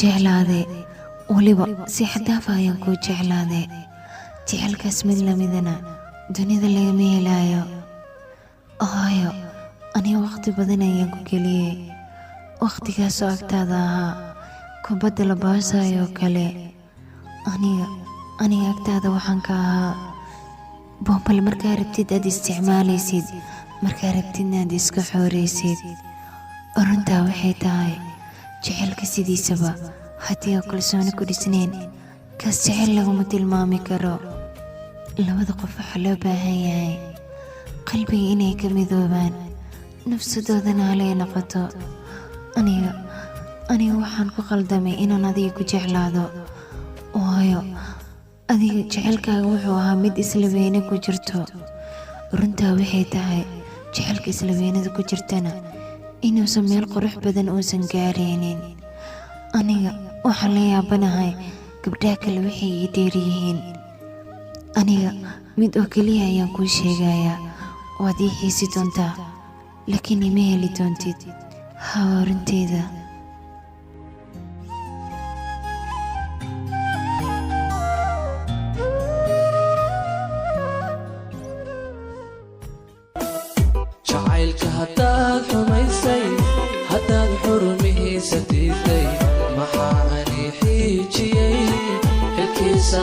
jeclaaday waliba si xadaaf ayaan ku jeclaaday jecelkaas mid lamidana dunida lagama helaayo ahayo aniga waqti badan ayaan ku geliyay waqtigaasoo agtaada ahaa kubadda la baasayo kale aniga agtaada waxaan ka ahaa bombal markaa rabtid aad isticmaalaysid markaa rabtidna aad iska xooraysid runtaa waxay tahay jecelka sidiisaba haddii aan kalsooni ku dhisnayn kaas jecel laguma tilmaami karo labada qof waxaa loo baahan yahay qalbiga inay ka midoobaan nafsadoodana halay noqoto aniga waxaan ku qaldamay inaan adiga ku jeclaado waayo adiga jecelkaaga wuxuu ahaa mid isla weyne ku jirto runtaa waxay tahay jecelka isla weynada ku jirtana inuusan meel qurux badan uusan gaaraynin aniga waxaan la yaabanahay gabdhaha kale waxay ii dheeryihiin aniga mid oo keliya ayaan kuu sheegayaa waad ii xiisi doontaa laakiin ima heli doontid haa runteeda jacaylka haddaad xumaysay haddaad xurumihiisa diiday maxaa ani xiijiyey xilkiisa